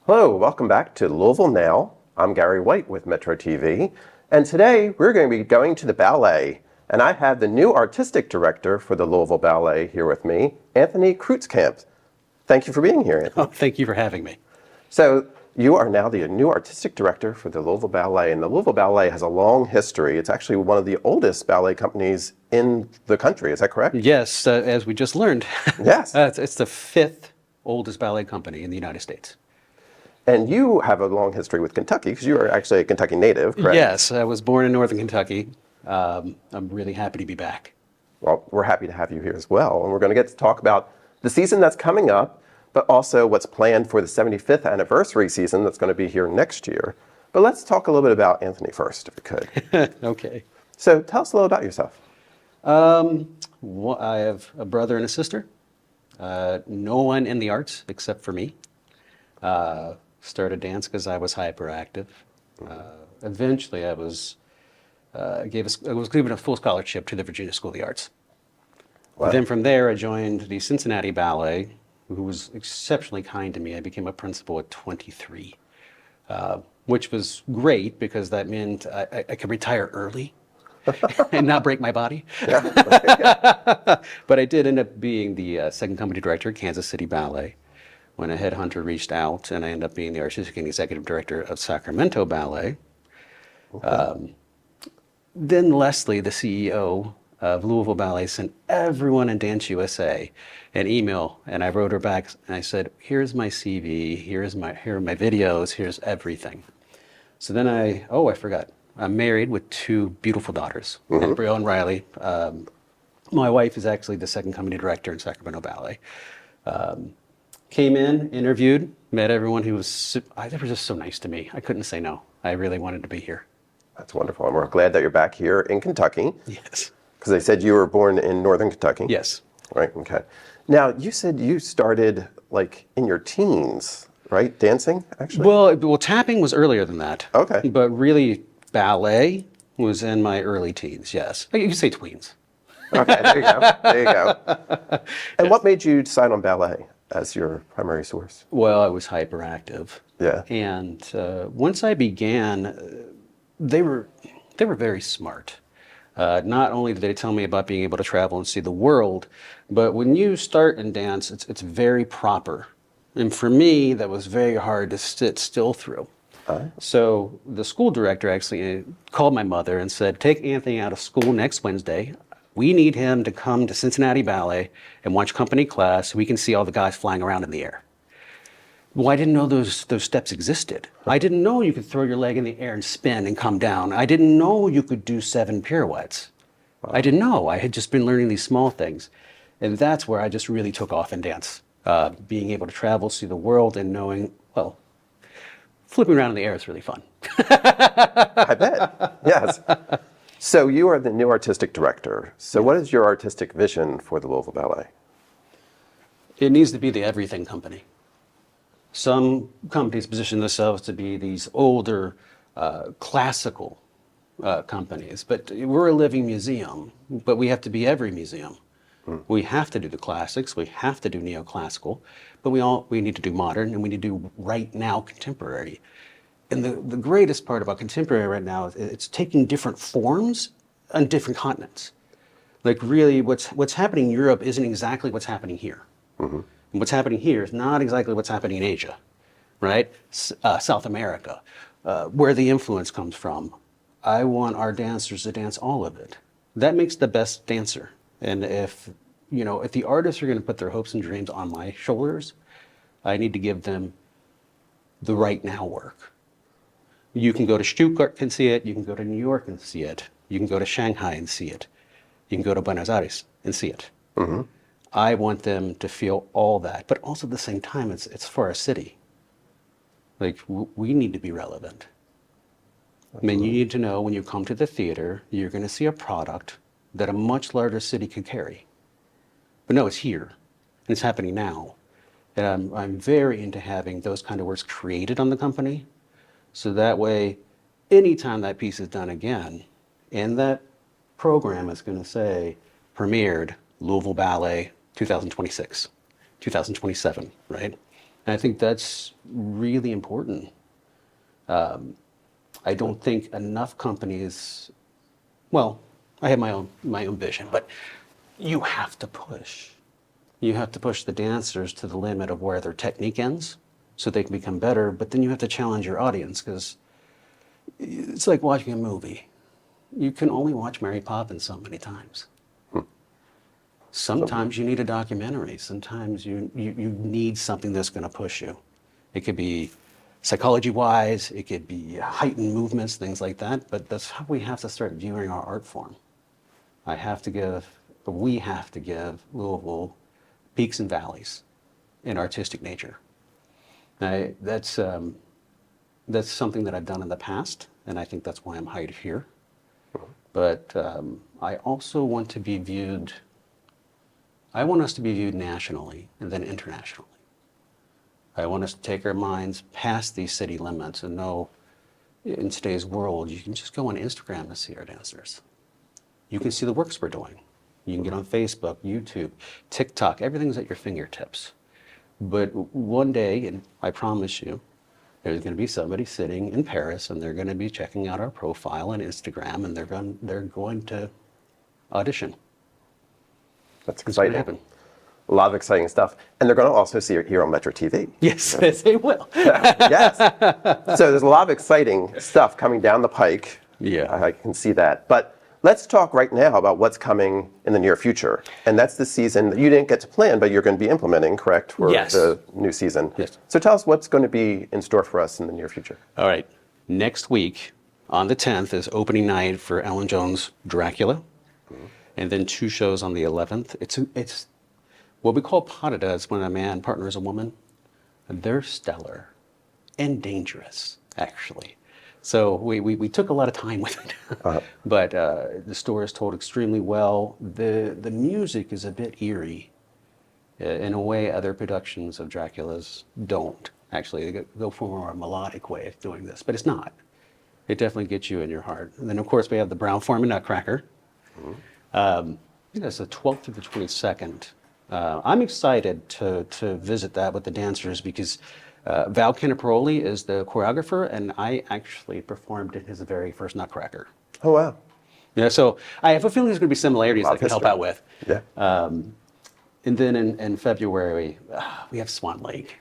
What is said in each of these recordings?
Hello, welcome back to Louisville Now. I'm Gary White with MetroTV, and today we're going to be going to the ballet, and I have the new artistic director for the Louisville Ballet here with me, Anthony Krutzkamp. Thank you for being here, Anthony. Oh, thank you for having me. So you are now the new artistic director for the Louisville Ballet, and the Louisville Ballet has a long history. It's actually one of the oldest ballet companies in the country. Is that correct? Yes, as we just learned. Yes. It's the fifth oldest ballet company in the United States. And you have a long history with Kentucky because you are actually a Kentucky native, correct? Yes, I was born in northern Kentucky. I'm really happy to be back. Well, we're happy to have you here as well. And we're going to get to talk about the season that's coming up, but also what's planned for the 75th anniversary season that's going to be here next year. But let's talk a little bit about Anthony first, if we could. Okay. So tell us a little about yourself. I have a brother and a sister. No one in the arts except for me. Started dance because I was hyperactive. Eventually, I was given a full scholarship to the Virginia School of the Arts. Wow. Then from there, I joined the Cincinnati Ballet, who was exceptionally kind to me. I became a principal at 23, which was great because that meant I could retire early and not break my body. Yeah. But I did end up being the second company director at Kansas City Ballet when a headhunter reached out, and I ended up being the artistic and executive director of Sacramento Ballet. Okay. Then Leslie, the CEO of Louisville Ballet, sent everyone in Dance USA an email, and I wrote her back and I said, "Here's my CV, here are my videos, here's everything." So then I forgot. I'm married with two beautiful daughters, Embryo and Riley. My wife is actually the second company director in Sacramento Ballet. Came in, interviewed, met everyone who they were just so nice to me. I couldn't say no. I really wanted to be here. That's wonderful. And we're glad that you're back here in Kentucky. Yes. Because they said you were born in northern Kentucky. Yes. Right, okay. Now, you said you started like in your teens, right? Dancing, actually? Well, tapping was earlier than that. Okay. But really, ballet was in my early teens, yes. You can say tweens. Okay, there you go. There you go. And what made you decide on ballet as your primary source? Well, I was hyperactive. Yeah. And once I began, they were very smart. Not only did they tell me about being able to travel and see the world, but when you start in dance, it's very proper. And for me, that was very hard to sit still through. So the school director actually called my mother and said, "Take Anthony out of school next Wednesday. We need him to come to Cincinnati Ballet and watch company class so we can see all the guys flying around in the air." Well, I didn't know those steps existed. I didn't know you could throw your leg in the air and spin and come down. I didn't know you could do 7 pirouettes. Wow. I didn't know. I had just been learning these small things. And that's where I just really took off in dance. Being able to travel, see the world, and knowing, well, flipping around in the air is really fun. I bet, yes. So you are the new artistic director. So what is your artistic vision for the Louisville Ballet? It needs to be the everything company. Some companies position themselves to be these older, classical companies, but we're a living museum, but we have to be every museum. We have to do the classics, we have to do neoclassical, but we need to do modern, and we need to do right now contemporary. And the greatest part about contemporary right now is it's taking different forms on different continents. Like really what's happening in Europe isn't exactly what's happening here. Mm-hmm. And what's happening here is not exactly what's happening in Asia, right? South America, where the influence comes from. I want our dancers to dance all of it. That makes the best dancer. And if the artists are going to put their hopes and dreams on my shoulders, I need to give them the right now work. You can go to Stuttgart and see it. You can go to New York and see it. You can go to Shanghai and see it. You can go to Buenos Aires and see it. Mm-hmm. I want them to feel all that, but also at the same time, it's for our city. Like, we need to be relevant. Absolutely. I mean, you need to know when you come to the theater, you're going to see a product that a much larger city could carry. But no, it's here, and it's happening now. And I'm very into having those kind of works created on the company, so that way, anytime that piece is done again, and that program is going to say, premiered Louisville Ballet 2026, 2027, right? And I think that's really important. I don't think enough companies, well, I have my own vision, but you have to push. You have to push the dancers to the limit of where their technique ends so they can become better, but then you have to challenge your audience because it's like watching a movie. You can only watch Mary Poppins so many times. Sometimes you need a documentary. Sometimes you need something that's going to push you. It could be psychology-wise, it could be heightened movements, things like that, but that's how we have to start viewing our art form. We have to give Louisville peaks and valleys in artistic nature. That's something that I've done in the past, and I think that's why I'm hired here. But I also want to be viewed, I want us to be viewed nationally and then internationally. I want us to take our minds past these city limits and know in today's world, you can just go on Instagram and see our dancers. You can see the works we're doing. You can get on Facebook, YouTube, TikTok, everything's at your fingertips. But one day, and I promise you, there's going to be somebody sitting in Paris and they're going to be checking out our profile on Instagram and they're going to audition. That's It's going exciting. to happen. A lot of exciting stuff. And they're going to also see it here on Metro TV. Yes, they will. Yes. So there's a lot of exciting stuff coming down the pike. Yeah. I can see that. But let's talk right now about what's coming in the near future. And that's the season that you didn't get to plan, but you're going to be implementing, correct, for Yes. the new season. Yes. So tell us what's going to be in store for us in the near future. All right. Next week, on the 10th, is opening night for Ellen Jones' Dracula. And then 2 shows on the 11th. It's what we call pas de deux when a man partners a woman. They're stellar and dangerous, actually. So we took a lot of time with it. But the story is told extremely well. The music is a bit eerie in a way other productions of Dracula's don't. Actually, they go for more a melodic way of doing this, but it's not. It definitely gets you in your heart. And then, of course, we have the Brown Forman Nutcracker. I think that's the 12th through the 22nd. I'm excited to visit that with the dancers because Val Caniparoli is the choreographer, and I actually performed in his very first Nutcracker. Oh, wow. Yeah, so I have a feeling there's going to be similarities A lot I of can help history. out with. Yeah. And then in February, we have Swan Lake.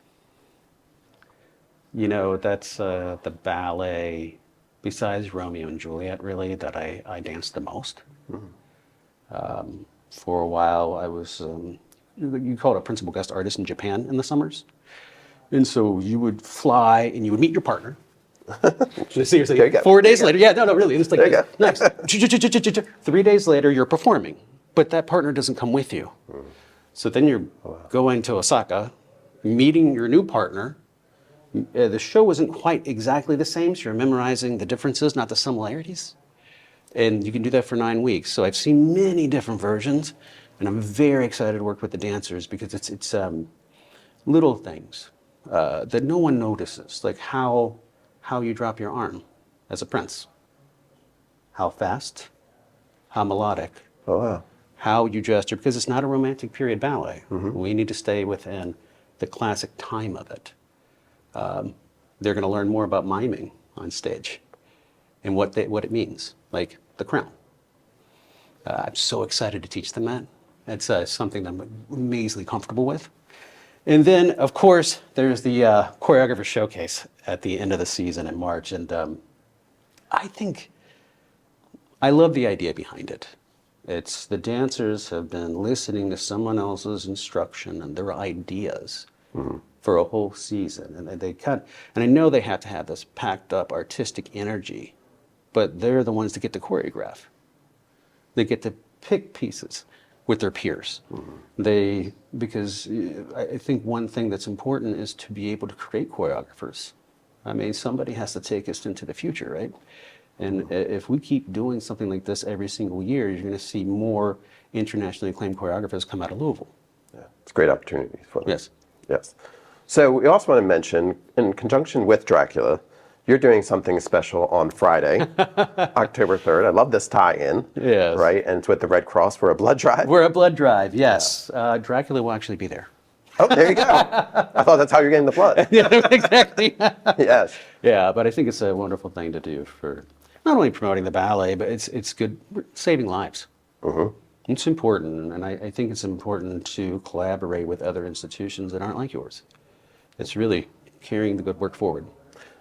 You know, that's the ballet, besides Romeo and Juliet, really, that I danced the most. For a while, I was, you call it a principal guest artist in Japan in the summers. And so you would fly and you would meet your partner. Seriously, There you go. 4 days later. Yeah, no, really. It's like, There you go. nice. 3 days later, you're performing, but that partner doesn't come with you. So then you're going to Osaka, meeting your new partner. The show isn't quite exactly the same, so you're memorizing the differences, not the similarities. And you can do that for 9 weeks. So I've seen many different versions, and I'm very excited to work with the dancers because it's little things that no one notices, like how you drop your arm as a prince, how fast, how melodic, Oh, wow. how you gesture, because it's not a romantic period ballet. We need to stay within the classic time of it. They're going to learn more about miming on stage and what it means, like the crown. I'm so excited to teach them that. It's something that I'm amazingly comfortable with. And then, of course, there's the choreographer showcase at the end of the season in March. And I love the idea behind it. It's the dancers have been listening to someone else's instruction and their ideas for a whole season. And I know they have to have this packed up artistic energy, but they're the ones that get to choreograph. They get to pick pieces with their peers. Because I think one thing that's important is to be able to create choreographers. I mean, somebody has to take us into the future, right? And if we keep doing something like this every single year, you're going to see more internationally acclaimed choreographers come out of Louisville. Yeah. It's a great opportunity for them. Yes. Yes. So we also want to mention, in conjunction with Dracula, you're doing something special on Friday, October 3rd. I love this tie-in. Yes. Right? And it's with the Red Cross for a blood drive. We're a blood drive, yes. Dracula will actually be there. Oh, there you go. I thought that's how you're getting the blood. Yeah, exactly. Yes. Yeah, but I think it's a wonderful thing to do for not only promoting the ballet, but it's good saving lives. It's important, and I think it's important to collaborate with other institutions that aren't like yours. It's really carrying the good work forward.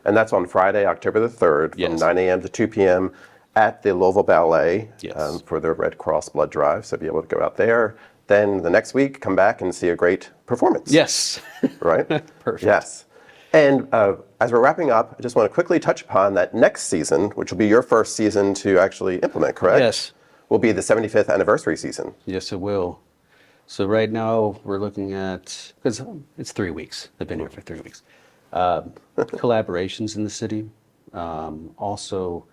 And that's on Friday, October the 3rd, from Yes. 9 a.m. to 2 p.m. at the Louisville Ballet Yes. for the Red Cross blood drive. So be able to go out there. Then the next week, come back and see a great performance. Yes. Right? Perfect. Yes. And as we're wrapping up, I just want to quickly touch upon that next season, which will be your first season to actually implement, correct? Yes. Will be the 75th anniversary season. Yes, it will. So right now we're looking at, because it's 3 weeks. I've been here for 3 weeks. Collaborations in the city. Also,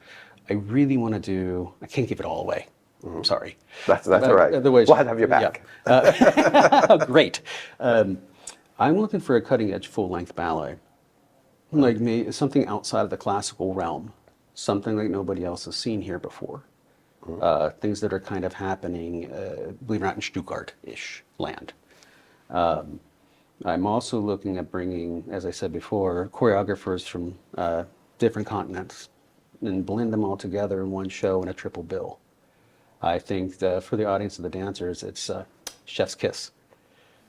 I really want to do, I can't give it all away. I'm sorry. That's all right. Otherwise, We'll have your back. Yeah. Great. I'm looking for a cutting-edge full-length ballet. Like me, something outside of the classical realm. Something like nobody else has seen here before. Things that are kind of happening, believe it or not, in Stuttgart-ish land. I'm also looking at bringing, as I said before, choreographers from different continents and blend them all together in one show in a triple bill. I think for the audience of the dancers, it's chef's kiss.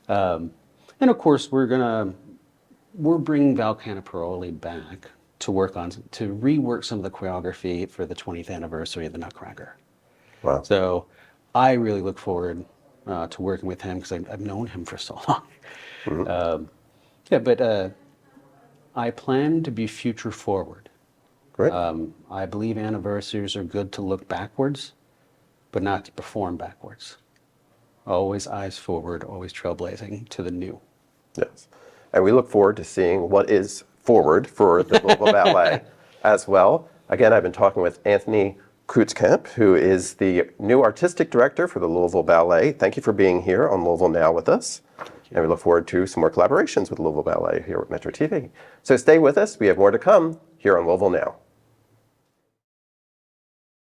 And of course, we're bringing Val Canaparoli back to rework some of the choreography for the 20th anniversary of the Nutcracker. Wow. So I really look forward to working with him because I've known him for so long. But I plan to be future forward. Great. I believe anniversaries are good to look backwards, but not to perform backwards. Always eyes forward, always trailblazing to the new. Yes. And we look forward to seeing what is forward for the Louisville Ballet as well. Again, I've been talking with Anthony Krutzkamp, who is the new artistic director for the Louisville Ballet. Thank you for being here on Louisville Now with us. And we look forward to some more collaborations with Louisville Ballet here at Metro TV. So stay with us. We have more to come here on Louisville Now.